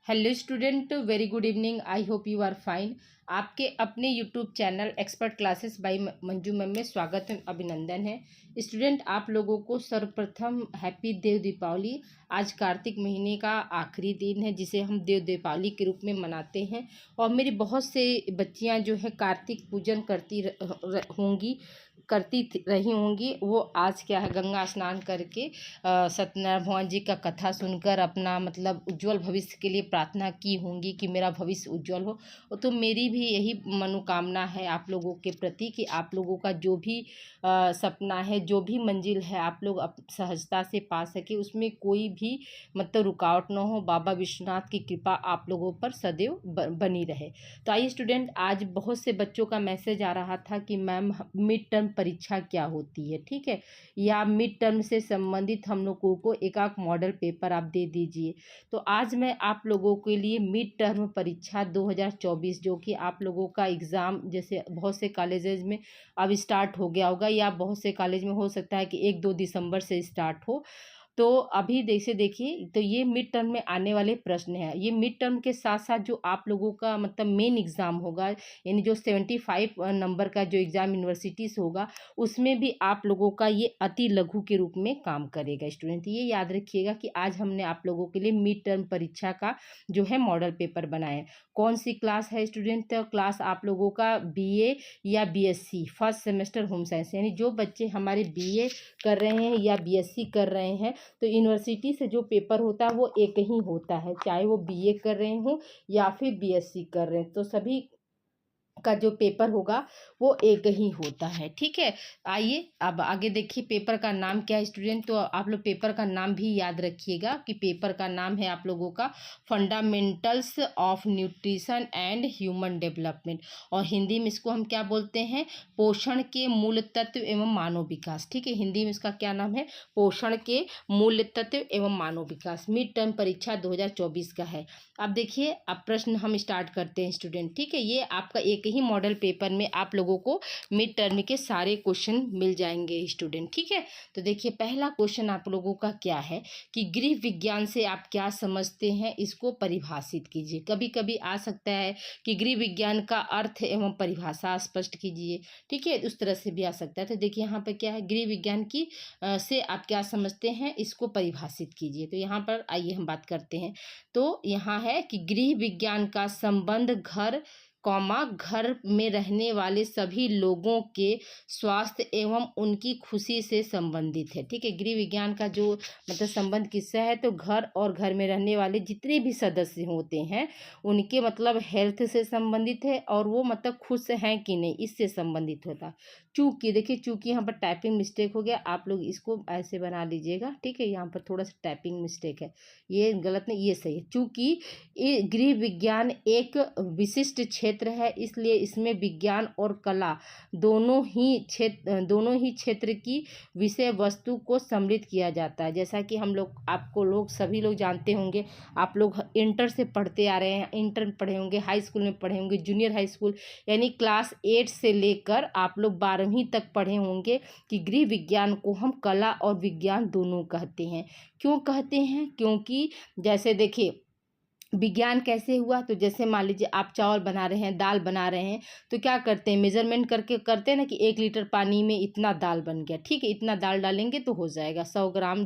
Hello student, very good evening. I hope you are fine. आपके अपने YouTube channel Expert Classes by Manju ma'am में स्वागत है, अभिनंदन है। स्टूडेंट, आप लोगों को सर्वप्रथम हैप्पी देव दीपावली। आज कार्तिक महीने का आखिरी दिन है जिसे हम देव दीपावली के रूप में मनाते हैं। और मेरी बहुत से बच्चियां जो है कार्तिक पूजन रही होंगी। वो आज क्या है, गंगा स्नान करके सत्यनारायण भगवान जी का कथा सुनकर अपना मतलब उज्जवल भविष्य के लिए प्रार्थना की होंगी कि मेरा भविष्य उज्जवल हो। तो मेरी भी यही मनोकामना है आप लोगों के प्रति कि आप लोगों का जो भी सपना है, जो भी मंजिल है, आप लोग सहजता से पा सके, उसमें कोई भी मतलब रुकावट ना हो। बाबा विश्वनाथ की कृपा आप लोगों पर सदैव बनी रहे। तो आइए स्टूडेंट, आज बहुत से बच्चों का मैसेज आ रहा था कि मैम मिड टर्म परीक्षा क्या होती है, ठीक है, या मिड टर्म से संबंधित हम लोगों को एक मॉडल पेपर आप दे दीजिए। तो आज मैं आप लोगों के लिए मिड टर्म परीक्षा 2024 जो कि आप लोगों का एग्ज़ाम जैसे बहुत से कॉलेजेस में अब स्टार्ट हो गया होगा, या बहुत से कॉलेज में हो सकता है कि 1-2 दिसंबर से स्टार्ट हो। तो अभी जैसे देखिए, तो ये मिड टर्म में आने वाले प्रश्न हैं। ये मिड टर्म के साथ साथ जो आप लोगों का मतलब मेन एग्ज़ाम होगा, यानी जो 75 नंबर का जो एग्ज़ाम यूनिवर्सिटी से होगा, उसमें भी आप लोगों का ये अति लघु के रूप में काम करेगा। स्टूडेंट, ये याद रखिएगा कि आज हमने आप लोगों के लिए मिड टर्म परीक्षा का जो है मॉडल पेपर बनाया है। कौन सी क्लास है स्टूडेंट? क्लास आप लोगों का BA या BSc first semester home science, यानी जो बच्चे हमारे BA कर रहे हैं या BSc कर रहे हैं, तो यूनिवर्सिटी से जो पेपर होता है वो एक ही होता है, चाहे वो BA कर रहे हों या फिर BSc कर रहे हैं, तो सभी का जो पेपर होगा वो एक ही होता है, ठीक है। आइए अब आगे देखिए, पेपर का नाम क्या है स्टूडेंट? तो आप लोग पेपर का नाम भी याद रखिएगा कि पेपर का नाम है आप लोगों का fundamentals of nutrition and human development, और हिंदी में इसको हम क्या बोलते हैं? पोषण के मूल तत्व एवं मानव विकास, ठीक है। हिंदी में इसका क्या नाम है? पोषण के मूल तत्व एवं मानव विकास। मिड टर्म परीक्षा 2024 का है। अब देखिए, अब प्रश्न हम स्टार्ट करते हैं स्टूडेंट, ठीक है। ये आपका एक ही मॉडल पेपर में आप लोगों को मिड टर्म के सारे क्वेश्चन मिल जाएंगे स्टूडेंट, ठीक है। तो देखिए, पहला क्वेश्चन आप लोगों का क्या है कि गृह विज्ञान से आप क्या समझते हैं, इसको परिभाषित कीजिए। कभी कभी आ सकता है कि गृह विज्ञान का अर्थ एवं परिभाषा स्पष्ट कीजिए, ठीक है, उस तरह से भी आ सकता है। तो देखिए यहाँ पर क्या है, गृह विज्ञान की से आप क्या समझते हैं, इसको परिभाषित कीजिए। तो यहाँ पर आइए हम बात करते हैं। तो यहाँ है कि गृह विज्ञान का संबंध घर में रहने वाले सभी लोगों के स्वास्थ्य एवं उनकी खुशी से संबंधित है, ठीक है। गृह विज्ञान का जो मतलब संबंध किससे है, तो घर और घर में रहने वाले जितने भी सदस्य होते हैं उनके मतलब हेल्थ से संबंधित है, और वो मतलब खुश हैं कि नहीं, इससे संबंधित होता। चूँकि देखिए, चूँकि यहाँ पर टाइपिंग मिस्टेक हो गया, आप लोग इसको ऐसे बना लीजिएगा, ठीक है। यहाँ पर थोड़ा सा टाइपिंग मिस्टेक है, ये गलत नहीं, ये सही है। चूँकि गृह विज्ञान एक विशिष्ट क्षेत्र है, इसलिए इसमें विज्ञान और कला दोनों ही क्षेत्र की विषय वस्तु को सम्मिलित किया जाता है। जैसा कि हम लोग सभी लोग जानते होंगे, आप लोग इंटर से पढ़ते आ रहे हैं, इंटर पढ़े होंगे, हाई स्कूल में पढ़े होंगे, जूनियर हाई स्कूल यानी क्लास 8 से लेकर आप लोग 12वीं तक पढ़े होंगे कि गृह विज्ञान को हम कला और विज्ञान दोनों कहते हैं। क्यों कहते हैं? क्योंकि जैसे देखिए, विज्ञान कैसे हुआ, तो जैसे मान लीजिए आप चावल बना रहे हैं, दाल बना रहे हैं, तो क्या करते हैं, मेजरमेंट करके करते हैं ना कि 1 लीटर पानी में इतना दाल बन गया, ठीक है, इतना दाल डालेंगे तो हो जाएगा 100 ग्राम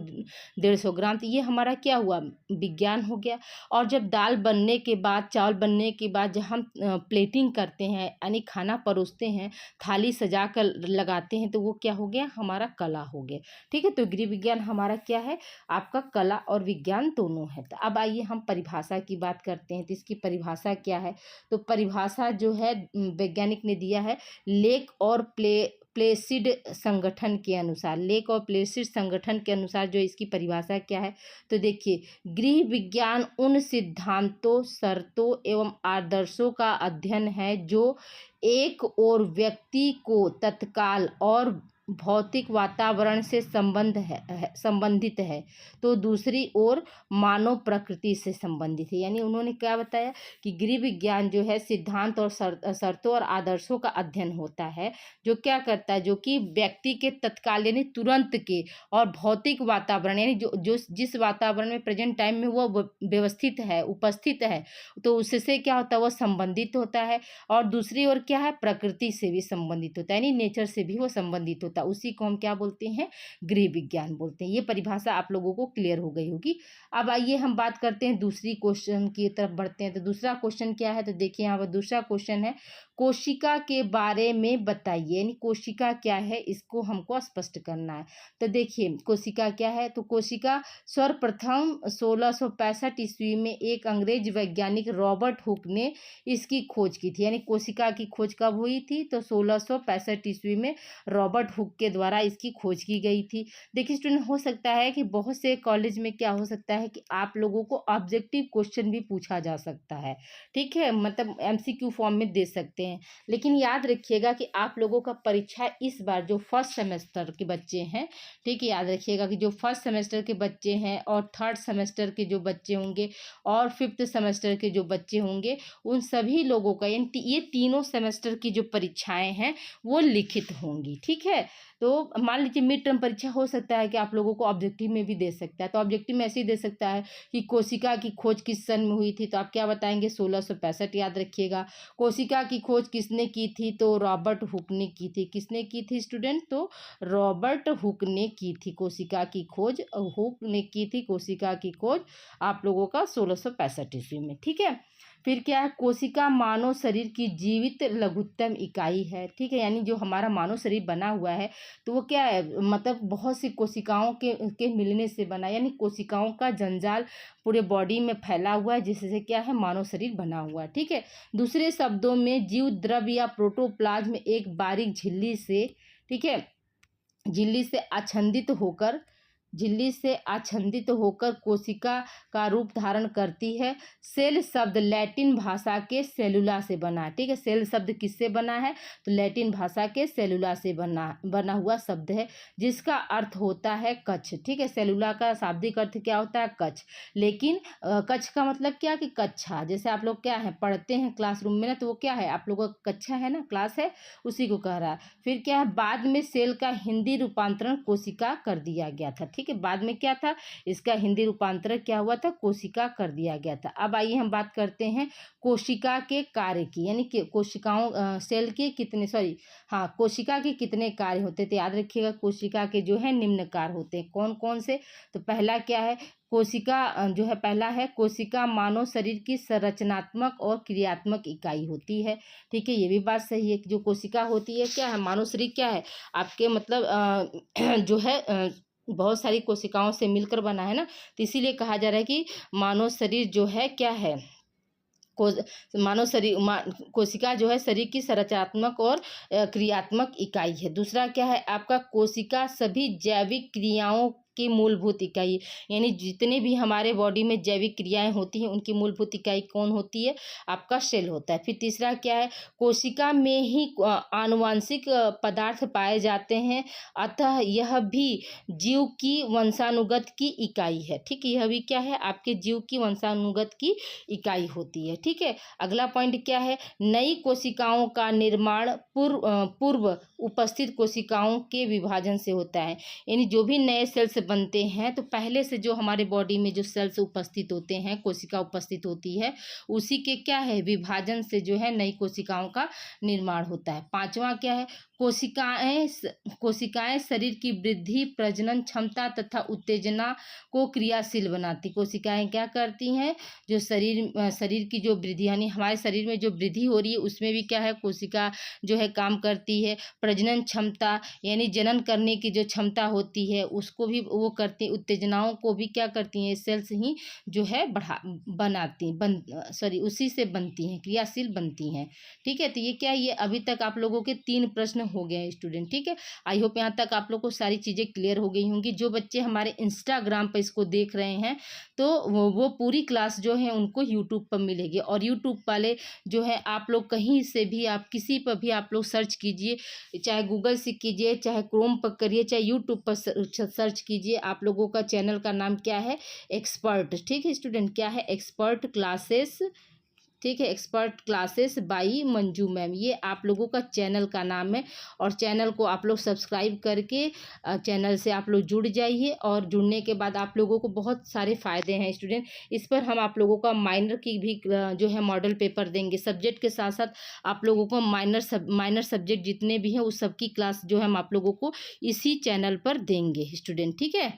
150 ग्राम। तो ये हमारा क्या हुआ, विज्ञान हो गया। और जब दाल बनने के बाद, चावल बनने के बाद जब हम प्लेटिंग करते हैं यानी खाना परोसते हैं, थाली सजा कर लगाते हैं, तो वो क्या हो गया, हमारा कला हो गया, ठीक है। तो गृह विज्ञान हमारा क्या है, आपका कला और विज्ञान दोनों है। तो अब आइए हम परिभाषा की बात करते हैं। तो इसकी परिभाषा क्या है, तो परिभाषा जो है वैज्ञानिक ने दिया है लेक और प्लेसिड संगठन के अनुसार। लेक और प्लेसिड संगठन के अनुसार जो इसकी परिभाषा क्या है, तो देखिए, गृह विज्ञान उन सिद्धांतों, शर्तों एवं आदर्शों का अध्ययन है जो एक और व्यक्ति को तत्काल और भौतिक वातावरण से संबंधित है, तो दूसरी ओर मानव प्रकृति से संबंधित है। यानी उन्होंने क्या बताया कि गृह विज्ञान जो है सिद्धांत और शर्तों और आदर्शों का अध्ययन होता है, जो क्या करता है, जो कि व्यक्ति के तत्काल यानी तुरंत के और भौतिक वातावरण यानी जो जिस वातावरण में प्रेजेंट टाइम में वो व्यवस्थित है, उपस्थित है, तो उससे क्या होता है, वो संबंधित होता है। और दूसरी ओर क्या है, प्रकृति से भी संबंधित होता है, यानी नेचर से भी वो संबंधित होता है। उसी को हम क्या बोलते हैं, गृह विज्ञान बोलते हैं। ये परिभाषा आप लोगों को क्लियर हो गई होगी। अब आइए हम बात करते हैं दूसरी क्वेश्चन की तरफ बढ़ते हैं। तो दूसरा क्वेश्चन क्या है, तो देखिए यहाँ पर दूसरा क्वेश्चन है, कोशिका के बारे में बताइए। यानी कोशिका क्या है, इसको हमको स्पष्ट करना है। तो देखिए कोशिका क्या है, तो कोशिका सर्वप्रथम 1665 ईस्वी में एक अंग्रेज वैज्ञानिक रॉबर्ट हुक ने इसकी खोज की थी। यानी कोशिका की खोज कब हुई थी, तो 1665 ईस्वी में रॉबर्ट हुक के द्वारा इसकी खोज की गई थी। देखिए स्टूडेंट, हो सकता है कि बहुत से कॉलेज में क्या हो सकता है कि आप लोगों को ऑब्जेक्टिव क्वेश्चन भी पूछा जा सकता है, ठीक है, मतलब एमसीक्यू फॉर्म में दे सकते हैं। लेकिन याद रखिएगा कि आप लोगों का परीक्षा इस बार जो फर्स्ट सेमेस्टर के बच्चे हैं, ठीक है, याद रखिएगा कि जो फर्स्ट सेमेस्टर के बच्चे हैं और थर्ड सेमेस्टर के जो बच्चे होंगे और फिफ्थ सेमेस्टर के जो बच्चे होंगे, उन सभी लोगों का यानी ये तीनों सेमेस्टर की जो परीक्षाएं हैं वो लिखित होंगी, ठीक है। तो मान लीजिए मिड टर्म परीक्षा हो सकता है कि आप लोगों को ऑब्जेक्टिव में भी दे सकता है। तो ऑब्जेक्टिव में ऐसे ही दे सकता है कि कोशिका की खोज किस सन में हुई थी, तो आप क्या बताएंगे, 1665, याद रखिएगा। कोशिका की खोज किसने की थी, तो रॉबर्ट हुक ने की थी। किसने की थी स्टूडेंट, तो रॉबर्ट हुक ने की थी कोशिका की खोज। हुक ने की थी कोशिका की खोज आप लोगों का 1665 ईस्वी में, ठीक है। फिर क्या है, कोशिका मानव शरीर की जीवित लघुत्तम इकाई है, ठीक है। यानी जो हमारा मानव शरीर बना हुआ है, तो वो क्या है, मतलब बहुत सी कोशिकाओं के मिलने से बना, यानी कोशिकाओं का जंजाल पूरे बॉडी में फैला हुआ है, जिससे क्या है, मानव शरीर बना हुआ है, ठीक है। दूसरे शब्दों में जीव द्रव्य या प्रोटोप्लाज्म एक बारीक झिल्ली से, ठीक है, झिल्ली से आच्छादित होकर कोशिका का रूप धारण करती है। सेल शब्द लैटिन भाषा के सेलुला से बना है, ठीक है। सेल शब्द किससे बना है, तो लैटिन भाषा के सेलुला से बना हुआ शब्द है, जिसका अर्थ होता है कक्ष, ठीक है। सेलुला का शाब्दिक अर्थ क्या होता है, कक्ष। लेकिन कक्ष का मतलब क्या कि कक्षा, जैसे आप लोग क्या है पढ़ते हैं क्लासरूम में ना, तो वो क्या है, आप लोगों का कक्षा है ना, क्लास है, उसी को कह रहा है। फिर क्या है, बाद में सेल का हिंदी रूपांतरण कोशिका कर दिया गया था, ठीक है। बाद में क्या था, इसका हिंदी रूपांतरण क्या हुआ था, कोशिका कर दिया गया था। अब आइए हम बात करते हैं कोशिका के कार्य की, यानी कि कोशिका के कितने कार्य होते थे। याद रखिएगा कोशिका के जो है निम्न कार्य होते हैं। कौन कौन से, तो पहला क्या है, पहला है कोशिका मानव शरीर की संरचनात्मक और क्रियात्मक इकाई होती है, ठीक है। ये भी बात सही है कि जो कोशिका होती है क्या है, मानव शरीर क्या है, आपके मतलब जो है बहुत सारी कोशिकाओं से मिलकर बना है ना, तो इसीलिए कहा जा रहा है कि मानव शरीर जो है क्या है, कोशिका जो है शरीर की संरचनात्मक और क्रियात्मक इकाई है। दूसरा क्या है आपका, कोशिका सभी जैविक क्रियाओं की मूलभूत इकाई, यानी जितने भी हमारे बॉडी में जैविक क्रियाएं होती हैं उनकी मूलभूत इकाई कौन होती है, आपका सेल होता है। फिर तीसरा क्या है, कोशिका में ही आनुवांशिक पदार्थ पाए जाते हैं, अतः यह भी जीव की वंशानुगत की इकाई है, ठीक है। यह भी क्या है, आपके जीव की वंशानुगत की इकाई होती है, ठीक है। अगला पॉइंट क्या है, नई कोशिकाओं का निर्माण पूर्व उपस्थित कोशिकाओं के विभाजन से होता है। यानी जो भी नए सेल्स बनते हैं, तो पहले से जो हमारे बॉडी में जो सेल्स उपस्थित होते हैं, कोशिका उपस्थित होती है, उसी के क्या है, विभाजन से जो है नई कोशिकाओं का निर्माण होता है। पांचवा क्या है, कोशिकाएं शरीर की वृद्धि, प्रजनन क्षमता तथा उत्तेजना को क्रियाशील बनाती। कोशिकाएं क्या करती हैं, जो शरीर की जो वृद्धि, यानी हमारे शरीर में जो वृद्धि हो रही है उसमें भी क्या है, कोशिका जो है काम करती है। प्रजनन क्षमता, यानी जनन करने की जो क्षमता होती है उसको भी वो करती, उत्तेजनाओं को भी क्या करती हैं, सेल्स ही जो है बनाती उसी से बनती हैं, क्रियाशील बनती हैं। ठीक है, तो ये क्या है, ये अभी तक आप लोगों के 3 प्रश्न हो गए हैं स्टूडेंट। ठीक है, आई होप यहाँ तक आप लोग को सारी चीज़ें क्लियर हो गई होंगी। जो बच्चे हमारे इंस्टाग्राम पर इसको देख रहे हैं तो वो पूरी क्लास जो है उनको यूट्यूब पर मिलेगी, और यूट्यूब वाले जो है आप लोग कहीं से भी, आप किसी पर भी आप लोग सर्च कीजिए, चाहे गूगल से कीजिए, चाहे क्रोम पर करिए, चाहे यूट्यूब पर सर्च कीजिए। आप लोगों का चैनल का नाम क्या है, एक्सपर्ट। ठीक है स्टूडेंट, क्या है, एक्सपर्ट क्लासेस। ठीक है, expert classes by Manju ma'am, ये आप लोगों का चैनल का नाम है। और चैनल को आप लोग सब्सक्राइब करके चैनल से आप लोग जुड़ जाइए, और जुड़ने के बाद आप लोगों को बहुत सारे फ़ायदे हैं स्टूडेंट। इस पर हम आप लोगों का माइनर की भी जो है मॉडल पेपर देंगे, सब्जेक्ट के साथ साथ आप लोगों को माइनर सब्जेक्ट जितने भी हैं उस सब की क्लास जो है हम आप लोगों को इसी चैनल पर देंगे स्टूडेंट। ठीक है,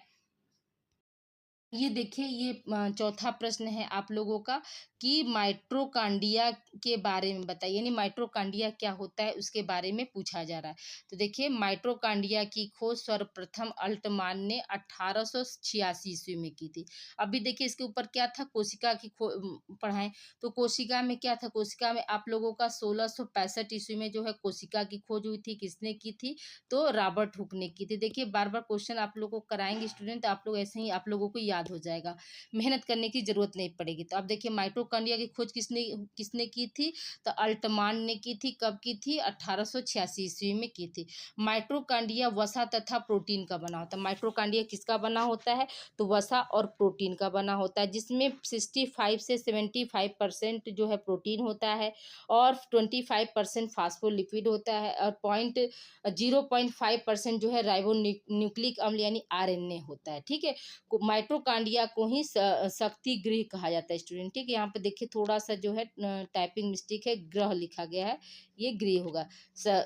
ये देखिए, ये चौथा प्रश्न है आप लोगों का कि माइटोकॉन्ड्रिया के बारे में बताइए, यानी माइटोकॉन्ड्रिया क्या होता है उसके बारे में पूछा जा रहा है। तो देखिए, माइटोकॉन्ड्रिया की खोज सर्वप्रथम अल्टमान ने 1886 ईस्वी में की थी। अभी देखिए इसके ऊपर क्या था, कोशिका की पढ़ाएं, तो कोशिका में क्या था, कोशिका में आप लोगों का 1665 ईस्वी में जो है कोशिका की खोज हुई थी। किसने की थी, तो रॉबर्ट हुक ने की थी। देखिए बार बार क्वेश्चन आप लोगों को कराएंगे स्टूडेंट, आप लोग ऐसे ही आप लोगों को याद हो जाएगा, मेहनत करने की जरूरत नहीं पड़ेगी। तो अब देखिए माइटोकॉन्ड्रिया की खोज किसने किसने की थी, तो अल्टमान ने की थी। कब की थी, 1886 ईस्वी में की थी। माइटोकॉन्ड्रिया वसा तथा प्रोटीन का बना होता है। माइटोकॉन्ड्रिया किसका बना होता है, तो वसा और प्रोटीन का बना होता है, जिसमें 65 से 75% जो है प्रोटीन होता है, और 25% फास्फोलिपिड होता है, और 0.5% जो है राइबोन्यूक्लिक अम्ल यानी आरएनए होता है। ठीक है, माइटोकॉन्ड्रिया को ही शक्ति गृह कहा जाता है स्टूडेंट। ठीक है, यहाँ पे देखिए थोड़ा सा जो है टाइपिंग मिस्टेक है, ग्रह लिखा गया है, ये गृह होगा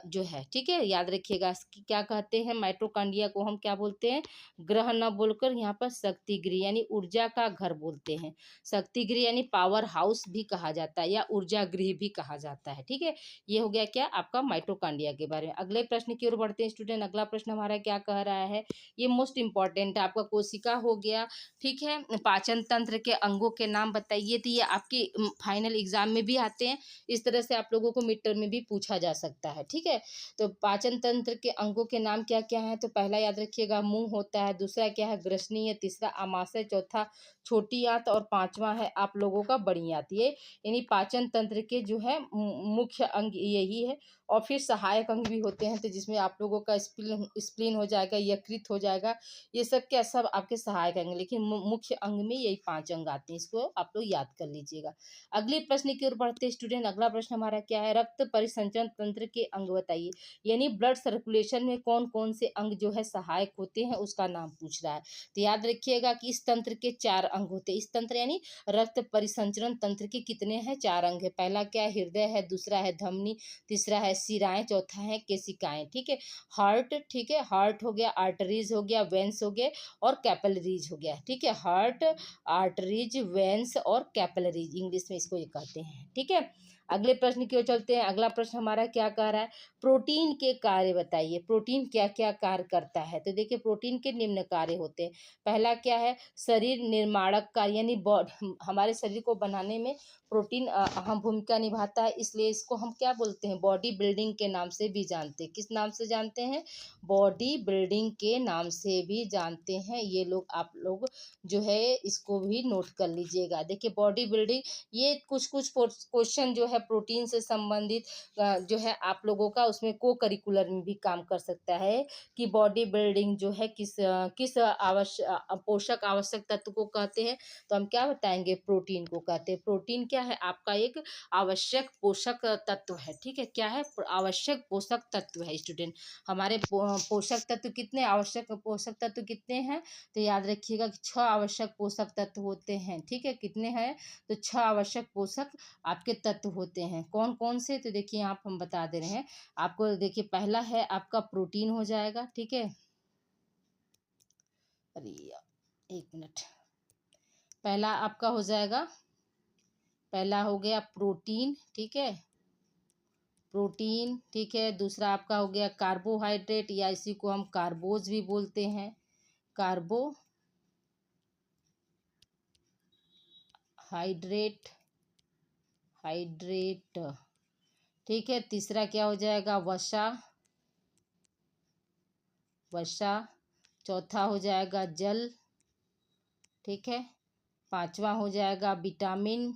जो है। ठीक है, याद रखिएगा क्या कहते हैं, माइटोकॉन्ड्रिया को हम क्या बोलते हैं, ग्रह न बोलकर यहाँ पर शक्ति गृह यानी ऊर्जा का घर बोलते हैं। शक्ति गृह यानी पावर हाउस भी कहा जाता है, या ऊर्जा गृह भी कहा जाता है। ठीक है, ये हो गया क्या, आपका माइटोकॉन्ड्रिया के बारे में। अगले प्रश्न की ओर बढ़ते हैं स्टूडेंट। अगला प्रश्न हमारा क्या कह रहा है, ये मोस्ट इंपॉर्टेंट है, आपका कोशिका हो गया। ठीक है, पाचन तंत्र के अंगों के नाम बताइए। तो ये आपके फाइनल एग्जाम में भी आते हैं, इस तरह से आप लोगों को मिड टर्म में भी पूछा जा सकता है। ठीक है, तो पाचन तंत्र के अंगों के नाम क्या क्या है, तो पहला याद रखिएगा मुंह होता है, दूसरा क्या है, ग्रसनी है, तीसरा आमाशय, चौथा छोटी आंत, और पांचवा है आप लोगों का बड़ी आंत। ये यानी पाचन तंत्र के जो है मुख्य अंग यही है। और फिर सहायक अंग भी होते हैं, तो जिसमें आप लोगों का स्प्लीन हो जाएगा, यकृत हो जाएगा, ये सब क्या, सब आपके सहायक अंग, लेकिन मुख्य अंग में यही 5 अंग आते हैं, इसको आप लोग याद कर लीजिएगा। अगले प्रश्न की ओर बढ़ते हैं स्टूडेंट। अगला प्रश्न हमारा क्या है, रक्त परिसंचरण तंत्र के अंग बताइए, यानी ब्लड सर्कुलेशन में कौन कौन से अंग जो है सहायक होते हैं उसका नाम पूछ रहा है। तो याद रखिएगा कि इस तंत्र के 4 अंग होते हैं। इस तंत्र यानी रक्त परिसंचरण तंत्र के कितने हैं, 4 अंग है। पहला क्या है, हृदय है, दूसरा है धमनी, तीसरा है शिराएं, चौथा है केशिकाएं। ठीक है, हार्ट, ठीक है, हार्ट हो गया, आर्टरीज हो गया, वेंस हो गए, और कैपिलरीज हो गया। ठीक है, हार्ट, आर्टरीज, वेंस और कैपिलरीज, इंग्लिश में इसको ये कहते हैं। ठीक है, अगले प्रश्न की ओर चलते हैं। अगला प्रश्न हमारा क्या कह रहा है, प्रोटीन के कार्य बताइए, प्रोटीन क्या क्या कार्य करता है। तो देखिए प्रोटीन के निम्न कार्य होते हैं। पहला क्या है, शरीर निर्माणक कार्य, यानी हमारे शरीर को बनाने में प्रोटीन अहम भूमिका निभाता है, इसलिए इसको हम क्या बोलते हैं, बॉडी बिल्डिंग के नाम से भी जानते हैं। किस नाम से जानते हैं, बॉडी बिल्डिंग के नाम से भी जानते हैं। ये लोग आप लोग जो है इसको भी नोट कर लीजिएगा। देखिए बॉडी बिल्डिंग, ये कुछ कुछ क्वेश्चन जो है प्रोटीन से संबंधित जो है आप लोगों का उसमें को करिकुलर में भी काम कर सकता है, कि बॉडी बिल्डिंग जो है किस पोषक आवश्यक तत्व को कहते हैं, तो हम क्या बताएंगे, प्रोटीन को कहते हैं। प्रोटीन क्या है, आपका एक आवश्यक पोषक तत्व है। ठीक है, क्या है, आवश्यक पोषक तत्व है स्टूडेंट। हमारे पोषक तत्व कितने, आवश्यक पोषक तत्व कितने हैं, तो याद रखिएगा कि 6 आवश्यक पोषक तत्व होते हैं। ठीक है, कितने हैं, तो 6 आवश्यक पोषक आपके तत्व होते हैं। कौन कौन से, तो देखिए यहाँ हम बता दे रहे हैं आपको। देखिए पहला है आपका प्रोटीन हो जाएगा। ठीक है, अरे एक मिनट, पहला आपका हो जाएगा, पहला हो गया प्रोटीन। ठीक है, प्रोटीन। ठीक है, दूसरा आपका हो गया कार्बोहाइड्रेट, या इसी को हम कार्बोज भी बोलते हैं, कार्बोहाइड्रेट हाइड्रेट। ठीक है, तीसरा क्या हो जाएगा, वसा। चौथा हो जाएगा जल। ठीक है, पांचवा हो जाएगा विटामिन।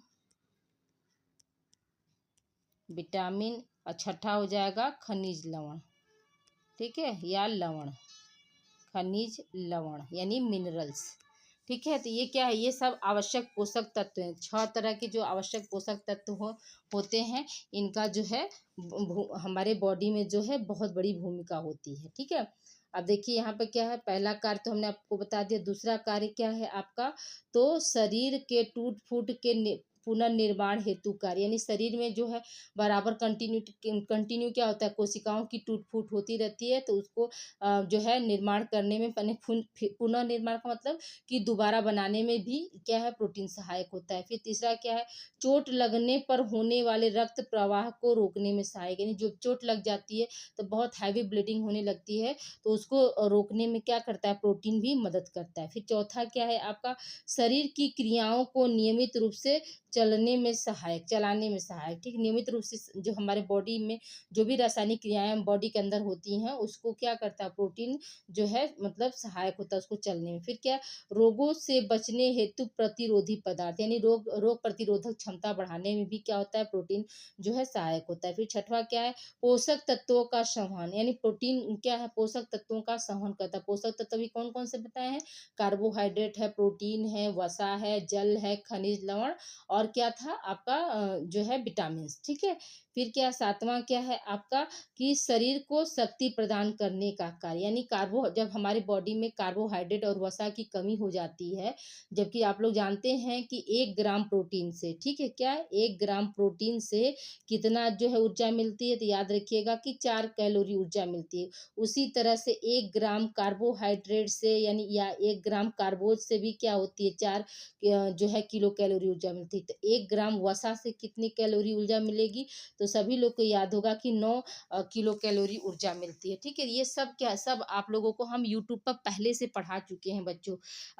और छठा हो जाएगा खनिज लवण। ठीक है, या लवण, खनिज लवण यानी मिनरल्स। ठीक है, तो ये क्या है, ये सब आवश्यक पोषक तत्व हैं। 6 तरह के जो आवश्यक पोषक तत्व होते हैं, इनका जो है हमारे बॉडी में जो है बहुत बड़ी भूमिका होती है। ठीक है, अब देखिए यहाँ पे क्या है, पहला कार्य तो हमने आपको बता दिया। दूसरा कार्य क्या है आपका, तो शरीर के टूट फूट के पुनर्निर्माण हेतु कार्य, यानी शरीर में जो है बराबर कंटिन्यू क्या होता है, कोशिकाओं की टूट फूट होती रहती है, तो उसको जो है निर्माण करने में, पुनर्निर्माण का मतलब कि दोबारा बनाने में भी क्या है, प्रोटीन सहायक होता है। फिर तीसरा क्या है, चोट लगने पर होने वाले रक्त प्रवाह को रोकने में सहायक, यानी जो चोट लग जाती है तो बहुत हैवी ब्लीडिंग होने लगती है, तो उसको रोकने में क्या करता है, प्रोटीन भी मदद करता है। फिर चौथा क्या है आपका, शरीर की क्रियाओं को नियमित रूप से चलाने में सहायक। ठीक, नियमित रूप से जो हमारे बॉडी में जो भी रासायनिक क्रियाएं बॉडी के अंदर होती हैं, उसको क्या करता है, प्रोटीन जो है मतलब सहायक होता है उसको चलने में। फिर क्या, रोगों से बचने हेतु प्रतिरोधी पदार्थ, यानी रोग प्रतिरोधक क्षमता बढ़ाने में भी क्या होता है, प्रोटीन जो है सहायक होता है। फिर छठवां क्या है, पोषक तत्वों का संवहन, यानी प्रोटीन क्या है, पोषक तत्वों का संवहन करता है। पोषक तत्व भी कौन कौन से बताए हैं, कार्बोहाइड्रेट है, प्रोटीन है, वसा है, जल है, खनिज लवण, और क्या था आपका जो है विटामिन। ठीक है, फिर क्या, सातवां क्या है आपका, कि शरीर को शक्ति प्रदान करने का कार्य, यानी जब हमारी बॉडी में कार्बोहाइड्रेट और वसा की कमी हो जाती है, जबकि आप लोग जानते हैं कि 1 ग्राम प्रोटीन से, ठीक है, क्या 1 ग्राम प्रोटीन से कितना जो है ऊर्जा मिलती है, तो याद रखिएगा कि 4 कैलोरी ऊर्जा मिलती है। उसी तरह से 1 ग्राम कार्बोहाइड्रेट से, यानी या 1 ग्राम कार्बोज से भी क्या होती है, 4 जो है किलो कैलोरी ऊर्जा मिलती है। तो 1 ग्राम वसा से कितनी कैलोरी ऊर्जा मिलेगी, तो सभी लोग को याद होगा कि 9 किलो कैलोरी ऊर्जा मिलती है। ठीक है, ये सब क्या है, सब आप लोगों को हम यूट्यूब पर पहले से पढ़ा चुके हैं बच्चों।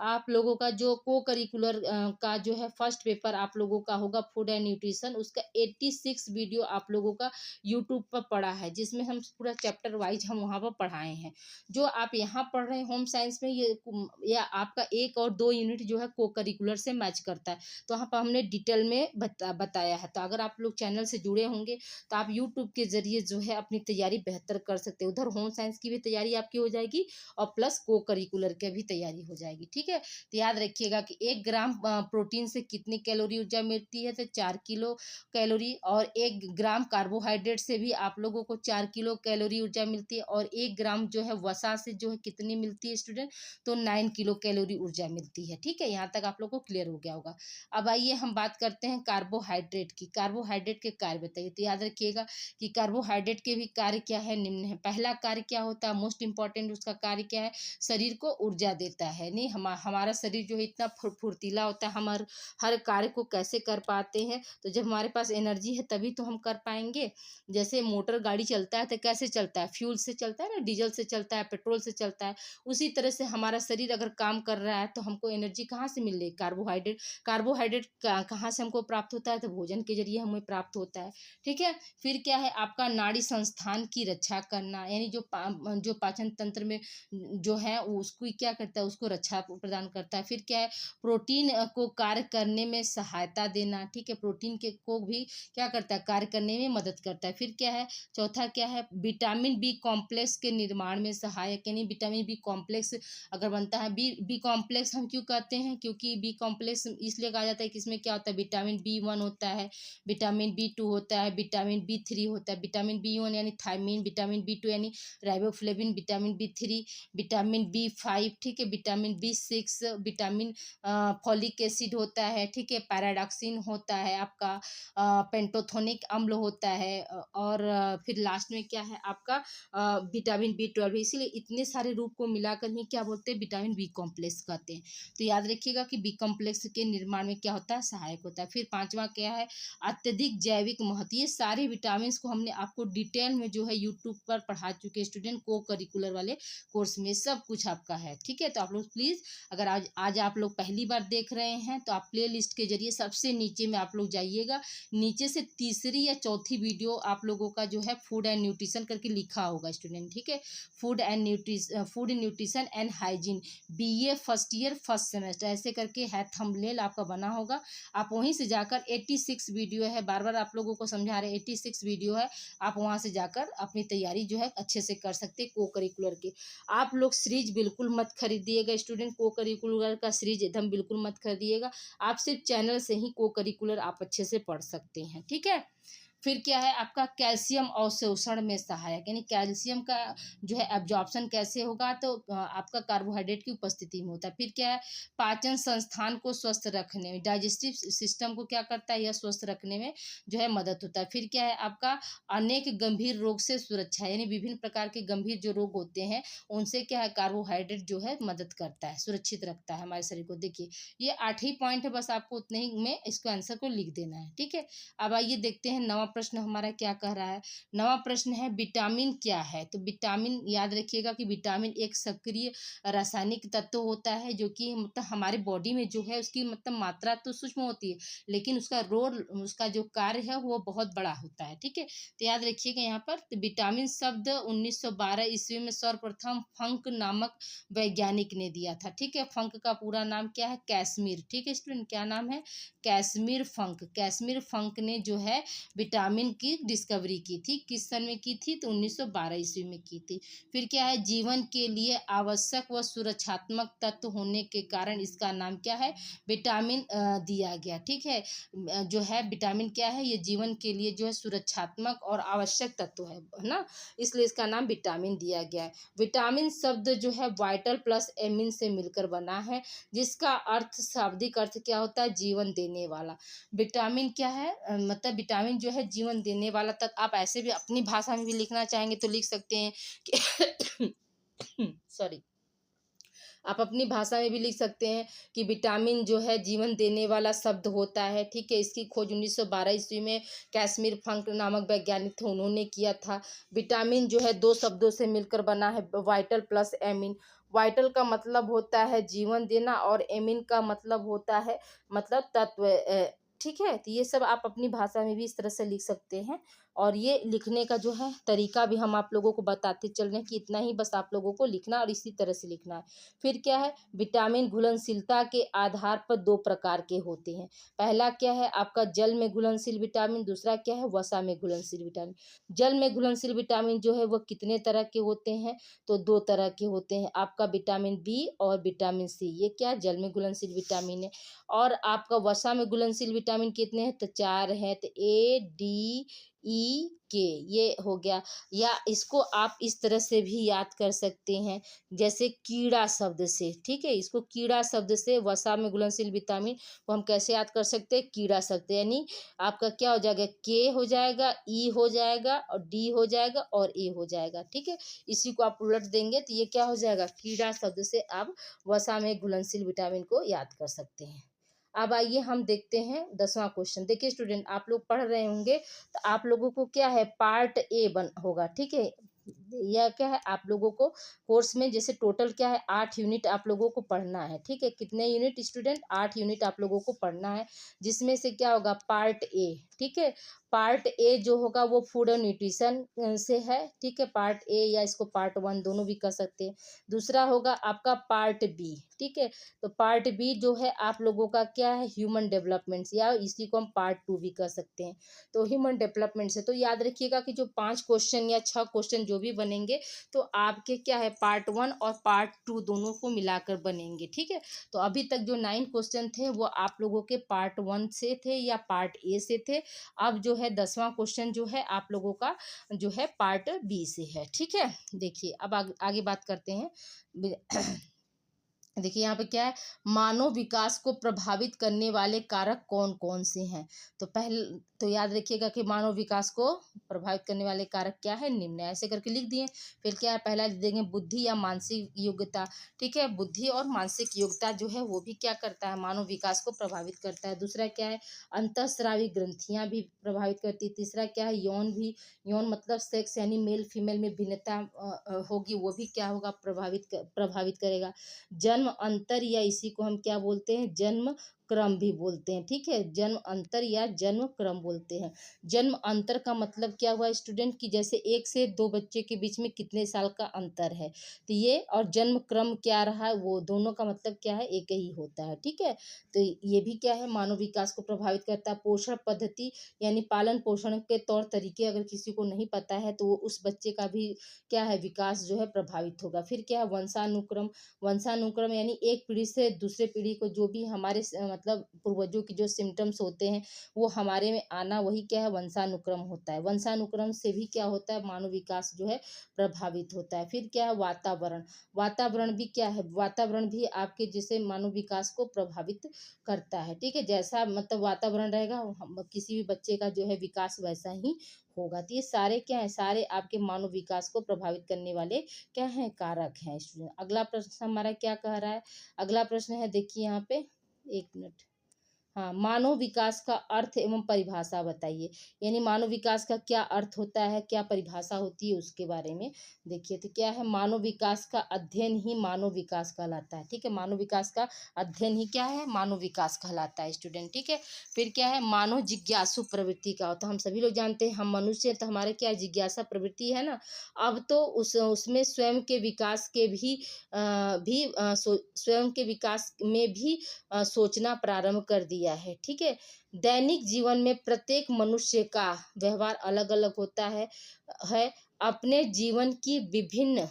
आप लोगों का जो को करिकुलर का जो है फर्स्ट पेपर आप लोगों का होगा फूड एंड न्यूट्रिशन, उसका 86 वीडियो आप लोगों का यूट्यूब पर पढ़ा है, जिसमें हम पूरा चैप्टर वाइज हम वहाँ पर पढ़ाए हैं। जो आप यहाँ पढ़ रहे हैं होम साइंस में, ये आपका 1 और 2 यूनिट जो है को करिकुलर से मैच करता है, तो वहाँ पर हमने डिटेल में बताया है। तो अगर आप लोग चैनल से जुड़े होंगे तो आप यूट्यूब के जरिए जो है अपनी तैयारी बेहतर कर सकते हैं। उधर होम साइंस की भी तैयारी आपकी हो जाएगी और प्लस को करिकुलर की भी तैयारी हो जाएगी। ठीक है, तो याद रखिएगा कि 1 ग्राम प्रोटीन से कितनी कैलोरी ऊर्जा मिलती है, तो 4 किलो कैलोरी, और 1 ग्राम कार्बोहाइड्रेट से भी आप लोगों को 4 किलो कैलोरी ऊर्जा मिलती है, और 1 ग्राम जो है वसा से जो है कितनी मिलती है स्टूडेंट, तो 9 किलो कैलोरी ऊर्जा मिलती है। ठीक है, यहाँ तक आप लोग को क्लियर हो गया होगा। अब आइए हम बात करते हैं कार्बोहाइड्रेट की। कार्बोहाइड्रेट के कार्य बताइए, तो याद रखिएगा कि कार्बोहाइड्रेट के भी कार्य क्या है, निम्न है। पहला कार्य क्या होता है, मोस्ट इंपॉर्टेंट उसका कार्य क्या है, शरीर को ऊर्जा देता है। नहीं, हमारा शरीर जो है इतना फुर्तीला होता है, हम हर कार्य को कैसे कर पाते हैं, तो जब हमारे पास एनर्जी है तभी तो हम कर पाएंगे। जैसे मोटर गाड़ी चलता है तो कैसे चलता है, फ्यूल से चलता है ना, डीजल से चलता है, पेट्रोल से चलता है। उसी तरह से हमारा शरीर अगर काम कर रहा है तो हमको एनर्जी कहाँ से मिल रही है, कार्बोहाइड्रेट कहाँ से हमको प्राप्त होता है, तो भोजन के जरिए हमें प्राप्त होता है। ठीक है, फिर क्या है आपका नाड़ी संस्थान की रक्षा करना, यानी जो पाचन तंत्र में जो है उसको क्या करता है, उसको रक्षा प्रदान करता है। फिर क्या है, प्रोटीन को कार्य करने में सहायता देना। ठीक है, प्रोटीन के को भी क्या करता है, कार्य करने में मदद करता है। फिर क्या है, चौथा क्या है, विटामिन बी कॉम्प्लेक्स के निर्माण में सहायक, यानी विटामिन बी कॉम्प्लेक्स अगर बनता है, बी कॉम्प्लेक्स हम क्यों कहते हैं, क्योंकि बी कॉम्प्लेक्स इसलिए कहा जाता है कि इसमें क्या होता है, विटामिन B1 होता है, विटामिन B2 होता है, विटामिन B3 होता है। विटामिन B1 यानी थायमिन, विटामिन B2 यानी riboflavin, vitamin B3 vitamin B5, ठीक है, vitamin B6 vitamin folic acid होता है। ठीक है, पैराडॉक्सिन होता है आपका, पेंटोथोनिक अम्ल होता है, और फिर लास्ट में क्या है आपका विटामिन B12। इसीलिए इतने सारे रूप को मिलाकर ही क्या बोलते हैं, विटामिन बी कॉम्प्लेक्स कहते हैं। तो याद रखिएगा कि बी कॉम्प्लेक्स के निर्माण में क्या होता है, सहायक रासायनिक होता है। फिर पांचवा क्या है, अत्यधिक जैविक महत्व। ये सारे विटामिन को हमने आपको डिटेल में जो है यूट्यूब पर पढ़ा चुके स्टूडेंट, को करिकुलर वाले कोर्स में सब कुछ आपका है, ठीक है। तो आप लोग प्लीज़, अगर आज आप लोग पहली बार देख रहे हैं तो आप प्ले लिस्ट के जरिए सबसे नीचे में आप लोग जाइएगा, नीचे से तीसरी या चौथी वीडियो आप लोगों का जो है फूड एंड न्यूट्रिशन करके लिखा होगा स्टूडेंट, ठीक है। Food nutrition and hygiene, BA first year first semester, ऐसे करके है थंबनेल आपका बना होगा। आप वहीं से जाकर 86 वीडियो है, बार बार आप लोगों को समझा रहे, 86 वीडियो है, आप वहाँ से जाकर अपनी तैयारी जो है अच्छे से कर सकते हैं को करिकुलर की। आप लोग सीरीज बिल्कुल मत खरीदिएगा स्टूडेंट, को करिकुलर का सीरीज एकदम बिल्कुल मत खरीदिएगा। आप सिर्फ चैनल से ही को करिकुलर आप अच्छे से पढ़ सकते हैं, ठीक है। फिर क्या है आपका कैल्शियम अवशोषण में सहायक, यानी कैल्शियम का जो है एब्जॉर्प्शन कैसे होगा, तो आपका कार्बोहाइड्रेट की उपस्थिति में होता है। फिर क्या है, पाचन संस्थान को स्वस्थ रखने में, डाइजेस्टिव सिस्टम को क्या करता है, यह स्वस्थ रखने में जो है मदद होता है। फिर क्या है आपका अनेक गंभीर रोग से सुरक्षा, यानी विभिन्न प्रकार के गंभीर जो रोग होते हैं उनसे क्या है कार्बोहाइड्रेट जो है मदद करता है, सुरक्षित रखता है हमारे शरीर को। देखिए ये 8 ही पॉइंट है, बस आपको उतने ही में इसको आंसर को लिख देना है, ठीक है। अब आइए देखते हैं नवा प्रश्न हमारा क्या कह रहा है। नवा प्रश्न है विटामिन क्या है। तो विटामिन याद रखिएगा कि विटामिन एक सक्रिय रासायनिक तत्व होता है, जो कि मतलब हमारे बॉडी में जो है उसकी मतलब मात्रा तो सूक्ष्म होती है, लेकिन उसका रोल, उसका जो कार्य है वो बहुत बड़ा होता है, ठीक है। तो याद रखिएगा यहाँ पर, तो विटामिन शब्द 1912 ईस्वी में सर्वप्रथम फंक नामक वैज्ञानिक ने दिया था, ठीक है। फंक का पूरा नाम क्या है, कैसमीर, ठीक है स्टूडेंट, क्या नाम है, कैसमीर फंक। कैसमीर फंक ने जो है विटामिन की डिस्कवरी की थी, किस सन में की थी, तो 1912 ईस्वी में की थी। फिर क्या है, जीवन के लिए आवश्यक व सुरक्षात्मक तत्व होने के कारण इसका नाम क्या है, विटामिन दिया गया, ठीक है। जो है विटामिन क्या है, ये जीवन के लिए जो है सुरक्षात्मक और आवश्यक तत्व है ना, इसलिए इसका नाम विटामिन दिया गया है। विटामिन शब्द जो है वाइटल प्लस एमिन से मिलकर बना है, जिसका अर्थ, शाब्दिक अर्थ क्या होता है, जीवन देने वाला। विटामिन क्या है, मतलब विटामिन जो है जीवन देने वाला तत्व। आप ऐसे भी अपनी भाषा में भी लिखना चाहेंगे तो लिख सकते हैं कि सॉरी, आप अपनी भाषा में भी लिख सकते हैं कि विटामिन जो है जीवन देने वाला शब्द होता है, ठीक है। इसकी खोज 1912 ईस्वी में कैसमीर फंक नामक वैज्ञानिक थे, उन्होंने किया था। विटामिन जो है दो शब्दों से मिलकर बना है, वाइटल प्लस एमिन। वाइटल का मतलब होता है जीवन देना, और एमिन का मतलब होता है मतलब तत्व, ठीक है। तो ये सब आप अपनी भाषा में भी इस तरह से लिख सकते हैं, और ये लिखने का जो है तरीका भी हम आप लोगों को बताते चल रहे हैं कि इतना ही बस आप लोगों को लिखना और इसी तरह से लिखना है। फिर क्या है, विटामिन घुलनशीलता के आधार पर दो प्रकार के होते हैं। पहला क्या है आपका जल में घुलनशील विटामिन, दूसरा क्या है वसा में घुलनशील विटामिन। जल में घुलनशील विटामिन जो है वो कितने तरह के होते हैं, तो दो तरह के होते हैं, आपका विटामिन बी और विटामिन सी, ये क्या जल में घुलनशील विटामिन है। और आपका वसा में घुलनशील विटामिन कितने हैं, तो 4 हैं, तो ADE, K, ये हो गया। या इसको आप इस तरह से भी याद कर सकते हैं, जैसे कीड़ा शब्द से, ठीक है। इसको कीड़ा शब्द से वसा में घुलनशील विटामिन को हम कैसे याद कर सकते हैं, कीड़ा शब्द, यानी आपका क्या हो जाएगा, K हो जाएगा, E हो जाएगा, और D हो जाएगा, और A हो जाएगा, ठीक है। इसी को आप उलट देंगे तो ये क्या हो जाएगा, कीड़ा शब्द से आप वसा में घुलनशील विटामिन को याद कर सकते हैं। अब आइए हम देखते हैं 10वां क्वेश्चन। देखिए स्टूडेंट, आप लोग पढ़ रहे होंगे तो आप लोगों को क्या है, पार्ट ए बन होगा, ठीक है। यह क्या है, आप लोगों को कोर्स में जैसे टोटल क्या है 8 यूनिट आप लोगों को पढ़ना है, ठीक है। कितने यूनिट स्टूडेंट, 8 यूनिट आप लोगों को पढ़ना है, जिसमें से क्या होगा पार्ट ए, ठीक है। पार्ट ए जो होगा वो फूड और न्यूट्रिशन से है, ठीक है, पार्ट ए, या इसको पार्ट 1 दोनों भी कह सकते हैं। दूसरा होगा आपका पार्ट बी, ठीक है। तो पार्ट बी जो है आप लोगों का क्या है, ह्यूमन डेवलपमेंट, या इसी को हम पार्ट 2 भी कह सकते हैं। तो ह्यूमन डेवलपमेंट से, तो याद रखिएगा कि जो 5 क्वेश्चन या 6 क्वेश्चन जो भी बनेंगे तो आपके क्या है पार्ट 1 और पार्ट 2 दोनों को मिलाकर बनेंगे, ठीक है। तो अभी तक जो 9 क्वेश्चन थे वो आप लोगों के पार्ट 1 से थे या पार्ट ए से थे। अब जो है 10वां क्वेश्चन जो है आप लोगों का जो है पार्ट बी से है, ठीक है। देखिए अब आगे बात करते हैं देखिए यहाँ पे क्या है, मानव विकास को प्रभावित करने वाले कारक कौन कौन से हैं। तो तो याद रखिएगा कि मानव विकास को प्रभावित करने वाले कारक क्या है, निम्न है। ऐसे करके लिख दिए। फिर क्या है, पहला लिख देंगे बुद्धि या मानसिक योग्यता। ठीक है, बुद्धि और मानसिक योग्यता जो है वो भी क्या करता है, मानव विकास को प्रभावित करता है। दूसरा क्या है, अंतःस्रावी ग्रंथियां भी प्रभावित करती है। तीसरा क्या है, यौन भी, यौन मतलब सेक्स यानी मेल फीमेल में भिन्नता होगी, वो भी क्या होगा, प्रभावित करेगा। जन्म अंतर या इसी को हम क्या बोलते हैं, जन्म क्रम भी बोलते हैं। ठीक है, जन्म अंतर या जन्म क्रम बोलते हैं। जन्म अंतर का मतलब क्या हुआ स्टूडेंट, की जैसे 1 से 2 बच्चे के बीच में कितने साल का अंतर है, तो ये, और जन्म क्रम क्या रहा है, वो दोनों का मतलब क्या है, एक ही होता है। ठीक है, तो ये भी क्या है, मानव विकास को प्रभावित करता है। पोषण पद्धति यानी पालन पोषण के तौर तरीके अगर किसी को नहीं पता है तो वो उस बच्चे का भी क्या है, विकास जो है प्रभावित होगा। फिर क्या है, वंशानुक्रम। वंशानुक्रम यानी एक पीढ़ी से दूसरे पीढ़ी को जो भी हमारे मतलब पूर्वजों की जो सिम्टम्स होते हैं वो हमारे में आना, वही क्या है, वंशानुक्रम होता है। वंशानुक्रम से भी क्या होता है, मानव विकास जो है प्रभावित होता है। फिर क्या है, वातावरण। वातावरण भी क्या है, वातावरण भी आपके जैसे मानव विकास को प्रभावित करता है। ठीक है, जैसा मतलब वातावरण रहेगा किसी भी बच्चे का जो है विकास वैसा ही होगा। तो ये सारे क्या है, सारे आपके मानव विकास को प्रभावित करने वाले क्या है, कारक हैं स्टूडेंट। अगला प्रश्न हमारा क्या कह रहा है, अगला प्रश्न है, देखिए यहाँ पे, 1 मिनट। हाँ, मानव विकास का अर्थ एवं परिभाषा बताइए। यानी मानव विकास का क्या अर्थ होता है, क्या परिभाषा होती है, उसके बारे में देखिए। तो क्या है, मानव विकास का अध्ययन ही मानव विकास कहलाता है। ठीक है, मानव विकास का अध्ययन ही क्या है, मानव विकास कहलाता है स्टूडेंट। ठीक है, फिर क्या है, मानव जिज्ञासु प्रवृत्ति का होता है। हम सभी लोग जानते हैं, हम मनुष्य हैं तो हमारे क्या जिज्ञासा प्रवृत्ति है ना। अब तो उसमें स्वयं के विकास के स्वयं के विकास में भी सोचना प्रारंभ कर दिया है। ठीक है, दैनिक जीवन में प्रत्येक मनुष्य का व्यवहार अलग अलग होता है अपने जीवन की विभिन्न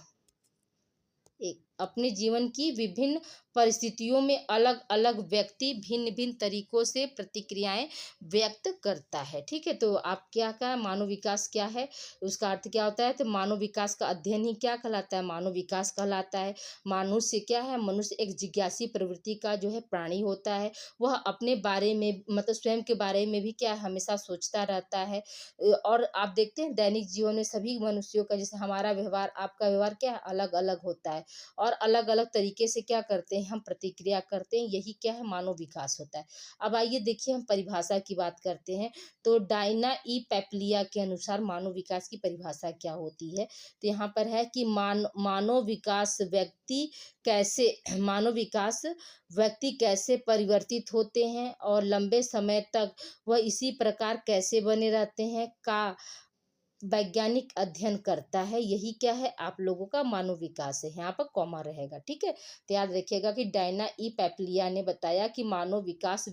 अपने जीवन की विभिन्न परिस्थितियों में अलग अलग व्यक्ति भिन्न भिन्न तरीकों से प्रतिक्रियाएं व्यक्त करता है। ठीक है, तो आप क्या का मानव विकास क्या है, उसका अर्थ क्या होता है, तो मानव विकास का अध्ययन ही क्या कहलाता है, मानव विकास कहलाता है। मनुष्य क्या है, मनुष्य एक जिज्ञासी प्रवृत्ति का जो है प्राणी होता है। वह अपने बारे में मतलब स्वयं के बारे में भी क्या है, हमेशा सोचता रहता है। और आप देखते हैं दैनिक जीवन में सभी मनुष्यों का, जैसे हमारा व्यवहार आपका व्यवहार क्या है, अलग अलग होता है और अलग अलग तरीके से क्या करते हैं, हम प्रतिक्रिया करते हैं। यही क्या है, मानव विकास होता है। अब आइए देखिए, हम परिभाषा की बात करते हैं। तो डायना ई पैपलिया के अनुसार मानव विकास की परिभाषा क्या होती है। तो यहाँ पर है कि मानव विकास व्यक्ति कैसे मानव विकास व्यक्ति कैसे परिवर्तित होते हैं और लंबे समय तक वह इसी प्रकार कैसे बने रहते हैं का वैज्ञानिक अध्ययन करता है। यही क्या है, आप लोगों का मानव विकास है। यहाँ पर कॉमा रहेगा। ठीक है, तो याद रखिएगा कि डायना ई पैपलिया ने बताया कि मानव विकास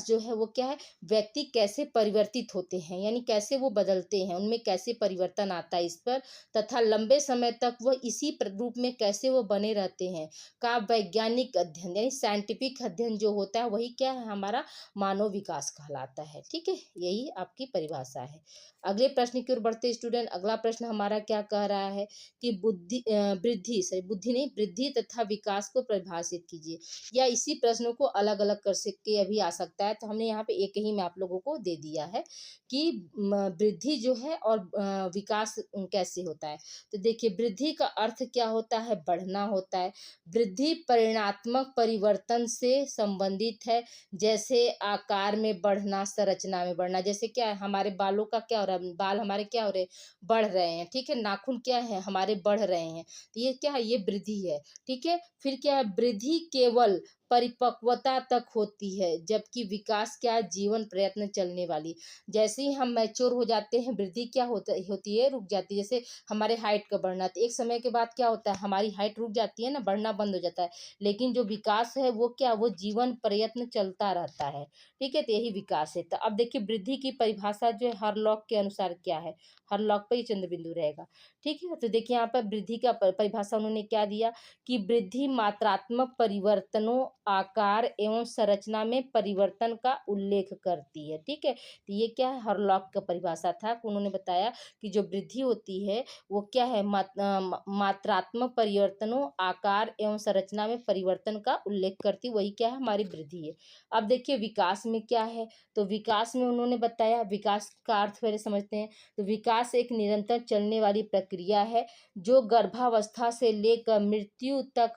जो है वो क्या है, व्यक्ति कैसे परिवर्तित होते हैं, यानी कैसे वो बदलते हैं, उनमें कैसे परिवर्तन आता है इस पर, तथा लंबे समय तक वह इसी रूप में कैसे वो बने रहते हैं का वैज्ञानिक अध्ययन यानी साइंटिफिक अध्ययन जो होता है वही क्या है, हमारा मानव विकास कहलाता है। ठीक है, यही आपकी परिभाषा है। अगले प्रश्न की ओर बढ़ते स्टूडेंट। अगला प्रश्न हमारा क्या कह रहा है कि बुद्धि नहीं, वृद्धि तथा विकास को परिभाषित कीजिए। या इसी प्रश्नों को अलग अलग कर सके अभी आ सकता है, तो हमने यहाँ पे एक ही में आप लोगों को दे दिया है कि वृद्धि जो है और विकास कैसे होता है। तो देखिए, वृद्धि का अर्थ क्या होता है, बढ़ना होता है। वृद्धि परिणात्मक परिवर्तन से संबंधित है, जैसे आकार में बढ़ना, संरचना में बढ़ना। जैसे क्या है, हमारे बालों का क्या हो रहा है, बाल हमारे क्या हो रहे हैं, बढ़ रहे हैं। ठीक है, नाखून क्या है, हमारे बढ़ रहे हैं। तो ये क्या है, ये वृद्धि है। ठीक है, फिर क्या है, वृद्धि केवल परिपक्वता तक होती है, जबकि विकास क्या है, जीवन प्रयत्न चलने वाली। जैसे ही हम मैच्योर हो जाते हैं, वृद्धि क्या होती है, रुक जाती है। जैसे हमारे हाइट का बढ़ना, तो एक समय के बाद क्या होता है, हमारी हाइट रुक जाती है ना, बढ़ना बंद हो जाता है। लेकिन जो विकास है वो क्या, वो जीवन प्रयत्न चलता रहता है। ठीक है, तो यही विकास है। तो अब देखिए, वृद्धि की परिभाषा जो है हरलॉक के अनुसार क्या है, हरलॉक पर ही चंद्र बिंदु रहेगा। ठीक है, तो देखिए यहाँ पर वृद्धि का परिभाषा उन्होंने क्या दिया कि वृद्धि मात्रात्मक परिवर्तनों आकार एवं संरचना में परिवर्तन का उल्लेख करती है। ठीक है, तो ये क्या है, हरलॉक का परिभाषा था। उन्होंने बताया कि जो वृद्धि होती है वो क्या है, मात्रात्मक परिवर्तनों, आकार एवं संरचना में परिवर्तन का उल्लेख करती, वही क्या है, हमारी वृद्धि है। अब देखिए विकास में क्या है, तो विकास में उन्होंने बताया, विकास का अर्थ पहले समझते हैं। तो विकास एक निरंतर चलने वाली प्रक्रिया है जो गर्भावस्था से लेकर मृत्यु तक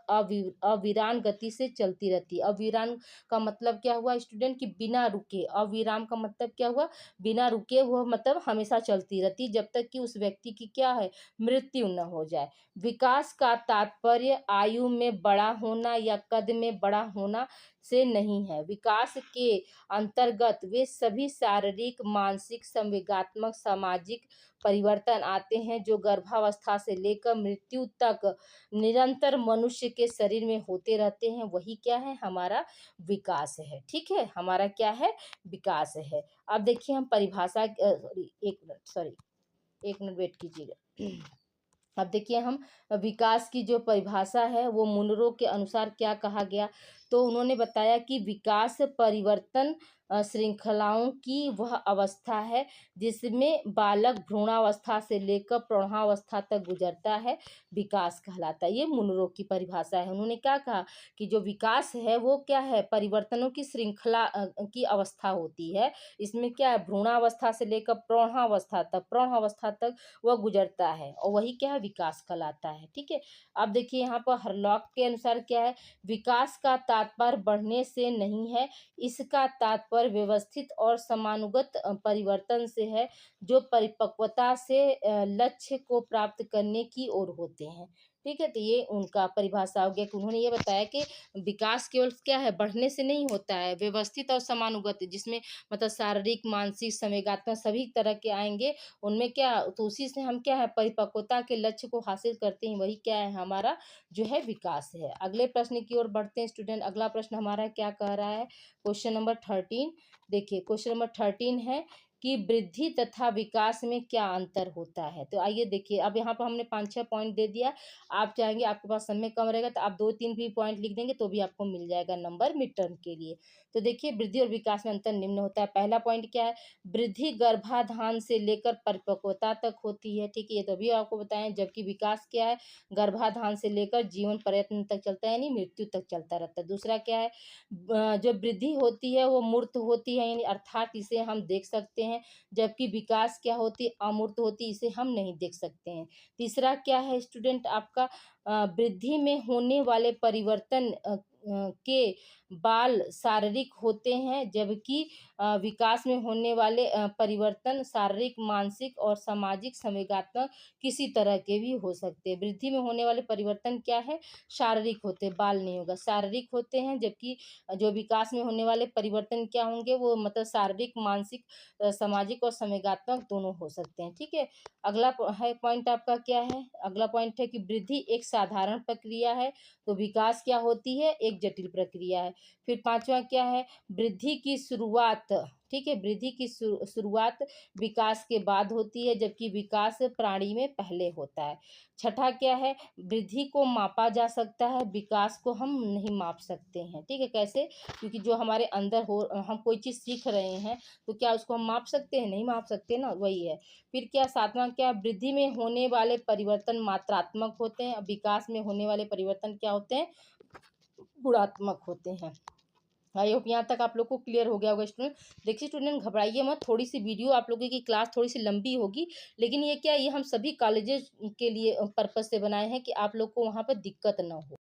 अविराम गति से चलती रहती है। अविराम का मतलब क्या हुआ स्टूडेंट, कि बिना रुके। अविराम का मतलब क्या हुआ, बिना रुके, वो मतलब हमेशा चलती रहती जब तक कि उस व्यक्ति की क्या है, मृत्यु न हो जाए। विकास का तात्पर्य आयु में बड़ा होना या कद में बड़ा होना से नहीं है। विकास के अंतर्गत वे सभी शारीरिक, मानसिक, संवेगात्मक, सामाजिक परिवर्तन आते हैं जो गर्भावस्था से लेकर मृत्यु तक निरंतर मनुष्य के शरीर में होते रहते हैं, वही क्या है, हमारा विकास है। ठीक है, हमारा क्या है, विकास है। अब देखिए हम परिभाषा, एक मिनट वेट कीजिएगा। अब देखिए हम विकास की जो परिभाषा है वो मुनरो के अनुसार क्या कहा गया, तो उन्होंने बताया कि विकास परिवर्तन श्रृंखलाओं की वह अवस्था है जिसमें बालक भ्रूणावस्था से लेकर प्रौढ़ावस्था तक गुजरता है, विकास कहलाता है। ये मुनरो की परिभाषा है। उन्होंने क्या कहा कि जो विकास है वो क्या है, परिवर्तनों की श्रृंखला की अवस्था होती है। इसमें क्या है, भ्रूणावस्था से लेकर प्रौढ़ावस्था तक वह गुजरता है, और वही क्या है, विकास कहलाता है। ठीक है, अब देखिए यहाँ पर हरलॉक के अनुसार क्या है, विकास का तात्पर्य बढ़ने से नहीं है, इसका तात्पर्य व्यवस्थित और समानुगत परिवर्तन से है जो परिपक्वता से लक्ष्य को प्राप्त करने की ओर होते हैं। ठीक है, तो ये उनका परिभाषा हो गया कि उन्होंने ये बताया कि विकास केवल क्या है, बढ़ने से नहीं होता है, व्यवस्थित और समानुगत, जिसमें मतलब शारीरिक, मानसिक, संवेगात्मक सभी तरह के आएंगे, उनमें क्या, तो उसी से हम क्या है, परिपक्वता के लक्ष्य को हासिल करते हैं, वही क्या है, हमारा जो है विकास है। अगले प्रश्न की ओर बढ़ते हैं स्टूडेंट। अगला प्रश्न हमारा क्या कह रहा है, क्वेश्चन नंबर 13। देखिए क्वेश्चन नंबर 13 है कि वृद्धि तथा विकास में क्या अंतर होता है। तो आइए देखिए, अब यहाँ पर हमने 5-6 पॉइंट दे दिया। आप चाहेंगे, आपके पास समय कम रहेगा तो आप 2-3 भी पॉइंट लिख देंगे तो भी आपको मिल जाएगा नंबर मिड टर्म के लिए। तो देखिए वृद्धि और विकास में अंतर निम्न होता है। पहला पॉइंट क्या है, वृद्धि गर्भाधान से लेकर परिपक्वता तक होती है। ठीक है, ये तो अभी आपको बताएं। जबकि विकास क्या है, गर्भाधान से लेकर जीवन पर्यंत तक चलता है, यानी मृत्यु तक चलता रहता है। दूसरा क्या है, जो वृद्धि होती है वो मूर्त होती है, यानी अर्थात इसे हम देख सकते हैं, जबकि विकास क्या होती है, अमूर्त होती, इसे हम नहीं देख सकते हैं। तीसरा क्या है स्टूडेंट आपका, वृद्धि में होने वाले परिवर्तन के बाल शारीरिक होते हैं, जबकि विकास में होने वाले परिवर्तन शारीरिक, मानसिक और सामाजिक, संवेगात्मक किसी तरह के भी हो सकते हैं। वृद्धि में होने वाले परिवर्तन क्या है, शारीरिक होते हैं, बाल नहीं होगा, शारीरिक होते हैं। जबकि जो विकास में होने वाले परिवर्तन क्या होंगे, वो मतलब शारीरिक, मानसिक, सामाजिक और संवेगात्मक दोनों हो सकते हैं। ठीक है, अगला है पॉइंट आपका क्या है, अगला पॉइंट है कि वृद्धि एक साधारण प्रक्रिया है, तो विकास क्या होती है, एक जटिल प्रक्रिया है। फिर पांचवा क्या है, वृद्धि की शुरुआत, ठीक है, वृद्धि की शुरुआत विकास के बाद होती है, जबकि विकास प्राणी में पहले होता है। छठा क्या है, वृद्धि को मापा जा सकता है, विकास को हम नहीं माप सकते हैं। ठीक है, कैसे, क्योंकि जो हमारे अंदर हो, हम कोई चीज़ सीख रहे हैं तो क्या उसको हम माप सकते हैं, नहीं माप सकते ना, वही है। फिर क्या, सातवां क्या, वृद्धि में होने वाले परिवर्तन मात्रात्मक होते हैं, विकास में होने वाले परिवर्तन क्या होते हैं, गुणात्मक होते हैं। आई होप यहाँ तक आप लोग को क्लियर हो गया होगा स्टूडेंट। देखिए स्टूडेंट, घबराइए मत, थोड़ी सी वीडियो आप लोगों की क्लास थोड़ी सी लंबी होगी, लेकिन ये क्या, ये हम सभी कॉलेजेस के लिए पर्पस से बनाए हैं कि आप लोग को वहाँ पर दिक्कत ना हो।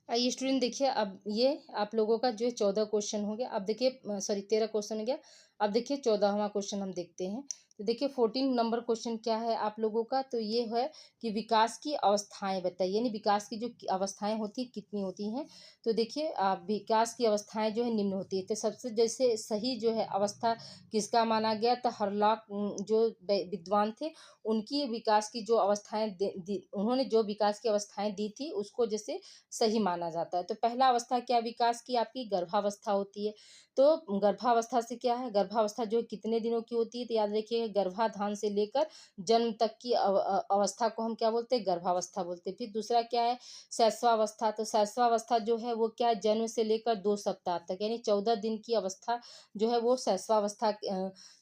आइए स्टूडेंट देखिए, अब ये आप लोगों का जो 14 क्वेश्चन हो गया। अब देखिए, सॉरी 13 क्वेश्चन हो गया। अब देखिए 14वां क्वेश्चन हम देखते हैं। तो देखिए 14 नंबर क्वेश्चन क्या है आप लोगों का, तो ये है कि विकास की अवस्थाएं बताइए, यानी विकास की जो अवस्थाएं होती है कितनी होती हैं। तो देखिए विकास की अवस्थाएं जो है निम्न होती है। तो सबसे जैसे सही जो है अवस्था किसका माना गया, तो हरलॉक जो विद्वान थे उनकी विकास की जो अवस्थाएं उन्होंने जो विकास की अवस्थाएं दी थी उसको जैसे सही माना जाता है। तो पहला अवस्था क्या विकास की, आपकी गर्भावस्था होती है। तो गर्भावस्था से क्या है, गर्भावस्था जो कितने दिनों की होती है, तो याद रखिएगा हैं गर्भाधान से लेकर जन्म तक की अवस्था को हम क्या बोलते हैं, गर्भावस्था बोलते हैं। फिर दूसरा क्या है, शैशवावस्था। तो शैशवावस्था जो है वो क्या है, जन्म से लेकर 2 सप्ताह तक, यानी 14 दिन की अवस्था जो है वो शैशवावस्था